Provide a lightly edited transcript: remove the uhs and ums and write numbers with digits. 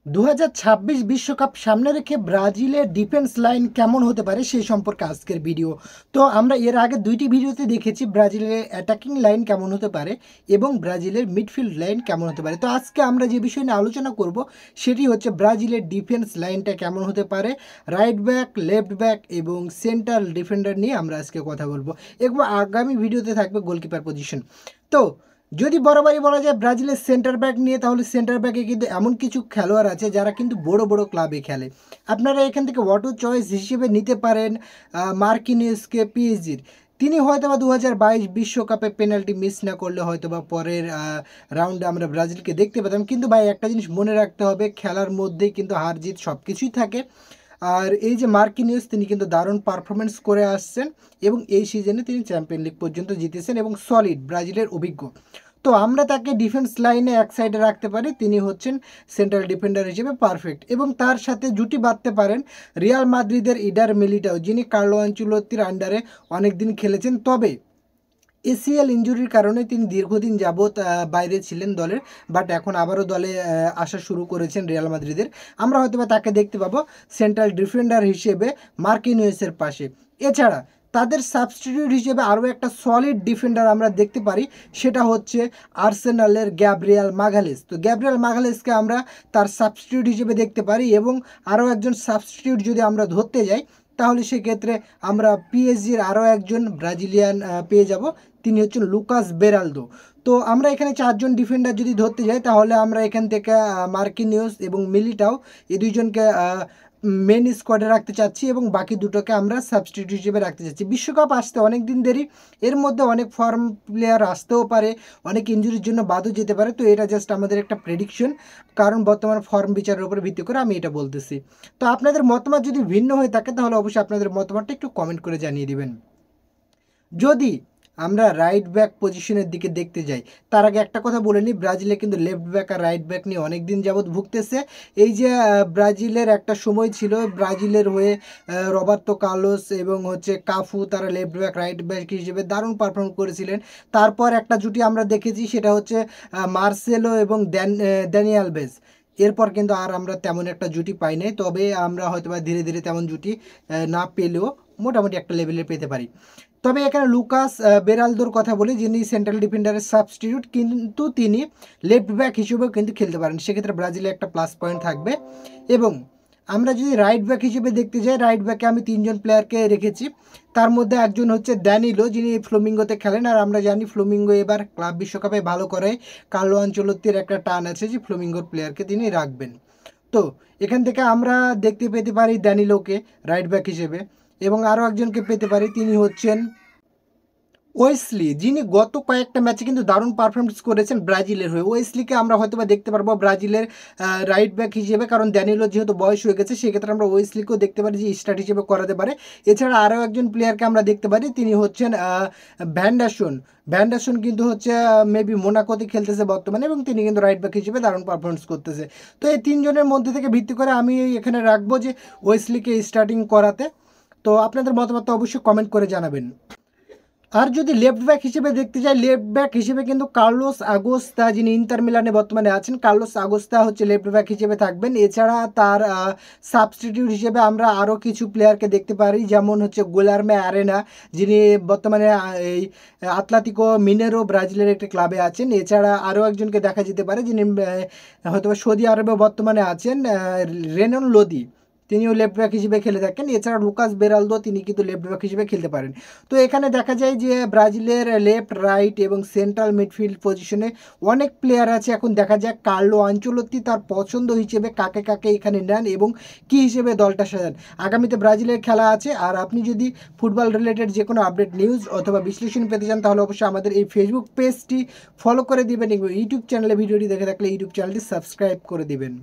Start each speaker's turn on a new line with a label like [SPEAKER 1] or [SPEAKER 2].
[SPEAKER 1] 2026 বিশ্বকাপ সামনে রেখে ব্রাজিলের ডিফেন্স লাইন কেমন হতে পারে সেই সম্পর্কে আজকের ভিডিও। তো আমরা এর আগে দুইটি ভিডিওতে দেখেছি ব্রাজিলের অ্যাটাকিং লাইন কেমন হতে পারে এবং ব্রাজিলের মিডফিল্ড লাইন কেমন হতে পারে। তো আজকে আমরা যে বিষয় নিয়ে আলোচনা করব সেটি হচ্ছে ব্রাজিলের ডিফেন্স লাইনটা কেমন হতে পারে, রাইট ব্যাক, লেফট ব্যাক এবং সেন্ট্রাল ডিফেন্ডার নিয়ে আমরা আজকে কথা বলবো। এবং আগামী ভিডিওতে থাকবে গোলকিপার পজিশন। তো যদি বরাবরই বলা যায় ব্রাজিলের সেন্টার ব্যাক নিয়ে, তাহলে সেন্টার ব্যাকে কিন্তু এমন কিছু খেলোয়াড় আছে যারা কিন্তু বড় বড় ক্লাবে খেলে। আপনারা এখান থেকে অটো চয়েস হিসেবে নিতে পারেন মার্কিনিউসকে, পিএসজির। তিনি হয়তো বা 2022 বিশ্বকাপে পেনাল্টি মিস না করলে হয়তো বা পরের রাউন্ডে আমরা ব্রাজিলকে দেখতে পেতাম। কিন্তু ভাই একটা জিনিস মনে রাখতে হবে, খেলার মধ্যেই কিন্তু হার জিত সব কিছুই থাকে। আর এই যে মার্কিনিউস, তিনি কিন্তু দারুণ পারফরমেন্স করে আসছেন এবং এই সিজনে তিনি চ্যাম্পিয়ন লিগ পর্যন্ত জিতেছেন এবং সলিড ব্রাজিলের অভিজ্ঞ। তো আমরা তাকে ডিফেন্স লাইনে এক সাইডে রাখতে পারি, তিনি হচ্ছেন সেন্ট্রাল ডিফেন্ডার হিসেবে পারফেক্ট। এবং তার সাথে জুটি বাঁধতে পারেন রিয়াল মাদ্রিদের ইডার মিলিটাও, যিনি কার্লো আনচেলত্তির আন্ডারে অনেক দিন খেলেছেন। তবে এসিএল ইনজুরির কারণে তিনি দীর্ঘদিন যাবৎ বাইরে ছিলেন দলের, বাট এখন আবারও দলে আসা শুরু করেছেন রিয়াল মাদ্রিদের। আমরা হয়তোবা তাকে দেখতে পাবো সেন্ট্রাল ডিফেন্ডার হিসেবে মার্কিনিউসের পাশে। এছাড়া তাদের সাবস্টিটিউট হিসেবে আরও একটা সলিড ডিফেন্ডার আমরা দেখতে পারি, সেটা হচ্ছে আর্সেনালের গ্যাব্রিয়েল মাগালেস। তো গ্যাব্রিয়েল মাগালেসকে আমরা তার সাবস্টিটিউট হিসেবে দেখতে পারি এবং আরও একজন সাবস্টিটিউট যদি আমরা ধরতে যাই, তাহলে সেক্ষেত্রে আমরা পিএসজির আরও একজন ব্রাজিলিয়ান পেয়ে যাব, তিনি হচ্ছেন লুকাস বেরালদো। তো আমরা এখানে চারজন ডিফেন্ডার যদি ধরতে যাই, তাহলে আমরা এখান থেকে মার্কিনিউস এবং মিলিটাও, এই দুইজনকে মেন স্কোয়াডে রাখতে চাচ্ছি এবং বাকি দুটোকে আমরা সাবস্টিটিউট হিসেবে রাখতে চাচ্ছি। বিশ্বকাপ আসতে অনেক দিন দেরি, এর মধ্যে অনেক ফর্ম প্লেয়ার আসতেও পারে, অনেক ইনজুরির জন্য বাদও যেতে পারে। তো এটা জাস্ট আমাদের একটা প্রেডিকশন, কারণ বর্তমান ফর্ম বিচারের উপর ভিত্তি করে আমি এটা বলতেছি। তো আপনাদের মতামত যদি ভিন্ন হয়ে থাকে, তাহলে অবশ্যই আপনাদের মতামতটা একটু কমেন্ট করে জানিয়ে দিবেন। যদি আমরা রাইট ব্যাক পজিশনের দিকে দেখতে যাই, তার আগে একটা কথা বলে নিই, ব্রাজিলে কিন্তু লেফট ব্যাক আর রাইট ব্যাক নিয়ে অনেক দিন যাবৎ ভুগতেছে। এই যে ব্রাজিলের একটা সময় ছিল, ব্রাজিলের হয়ে রবার্তো কার্লোস এবং হচ্ছে কাফু, তারা লেফট ব্যাক রাইট ব্যাক হিসেবে দারুণ পারফর্ম করেছিলেন। তারপর একটা জুটি আমরা দেখেছি, সেটা হচ্ছে মার্সেলো এবং ড্যানি আলভেজ। এরপর কিন্তু আর আমরা তেমন একটা জুটি পাই নাই, তবে আমরা হয়তো বা ধীরে ধীরে তেমন জুটি না পেলেও মোটামুটি একটা লেভেলে পেতে পারি। তবে এখানে লুকাস বেরালদোর কথা বলি, যিনি সেন্ট্রাল ডিফেন্ডারের সাবস্টিটিউট, কিন্তু তিনি লেফট ব্যাক হিসেবেও কিন্তু খেলতে পারেন, সেক্ষেত্রে ব্রাজিলে একটা প্লাস পয়েন্ট থাকবে। এবং আমরা যদি রাইট ব্যাক হিসেবে দেখতে যাই, রাইট ব্যাকে আমি তিনজন প্লেয়ারকে রেখেছি। তার মধ্যে একজন হচ্ছে ড্যানিলো, যিনি ফ্লোমিঙ্গোতে খেলেন, আর আমরা জানি ফ্লোমিঙ্গো এবার ক্লাব বিশ্বকাপে ভালো করে। কার্লো আনচেলত্তির একটা টান আছে যে ফ্লোমিঙ্গোর প্লেয়ারকে তিনি রাখবেন। তো এখান থেকে আমরা দেখতে পেতে পারি ড্যানিলোকে রাইট ব্যাক হিসেবে, এবং আরও একজনকে পেতে পারি, তিনি হচ্ছেন ওয়েসলি, যিনি গত কয়েকটা ম্যাচে কিন্তু দারুণ পারফরমেন্স করেছেন ব্রাজিলের হয়ে। ওয়েসলিকে আমরা হয়তো বা দেখতে পারবো ব্রাজিলের রাইট ব্যাক হিসেবে, কারণ ড্যানিলো যেহেতু বয়স হয়ে গেছে, সেক্ষেত্রে আমরা ওয়েসলিকেও দেখতে পারি যে স্টার্ট হিসেবে করাতে পারে। এছাড়া আরও একজন প্লেয়ারকে আমরা দেখতে পারি, তিনি হচ্ছেন ভ্যান্ডারসন। ভ্যান্ডারসন কিন্তু হচ্ছে মেবি মোনাকোতে খেলতেছে বর্তমানে, এবং তিনি কিন্তু রাইট ব্যাক হিসেবে দারুণ পারফরমেন্স করতেছে। তো এই তিনজনের মধ্যে থেকে ভিত্তি করে আমি এখানে রাখবো যে ওয়েসলিকে স্টার্টিং করাতে। তো আপনাদের মতামত অবশ্যই কমেন্ট করে জানাবেন। আর যদি লেফট ব্যাক হিসেবে দেখতে যাই, লেফট ব্যাক হিসেবে কিন্তু কার্লোস আগোস্তা, যিনি ইন্টার মিলানে বর্তমানে আছেন, কার্লোস আগোস্তা হচ্ছে লেফট ব্যাক হিসেবে থাকবেন। এছাড়া তার সাবস্টিটিউট হিসেবে আমরা আরও কিছু প্লেয়ারকে দেখতে পারি, যেমন হচ্ছে গুলার্মে আরেনা, যিনি বর্তমানে এই আতলেতিকো মিনেরো ব্রাজিলের একটি ক্লাবে আছেন। এছাড়া আরও একজনকে দেখা যেতে পারে, যিনি হয়তো সৌদি আরবে বর্তমানে আছেন, রেনন লোদি, তিনিও লেফট ব্যাক হিসেবে খেলে থাকেন। এছাড়া লুকাস বেরালদো, তিনি কিন্তু লেফট ব্যাক হিসেবে খেলতে পারেন। তো এখানে দেখা যায় যে ব্রাজিলের লেফট, রাইট এবং সেন্ট্রাল মিডফিল্ড পজিশনে অনেক প্লেয়ার আছে। এখন দেখা যায় কার্লো আনচেলত্তি তার পছন্দ হিসেবে কাকে কাকে এখানে নেন এবং কী হিসেবে দলটা সাজান। আগামীতে ব্রাজিলের খেলা আছে, আর আপনি যদি ফুটবল রিলেটেড যে কোনো আপডেট নিউজ অথবা বিশ্লেষণ পেতে চান, তাহলে অবশ্যই আমাদের এই ফেসবুক পেজটি ফলো করে দিবেন এবং ইউটিউব চ্যানেলে ভিডিওটি দেখে থাকলে ইউটিউব চ্যানেলটি সাবস্ক্রাইব করে দিবেন।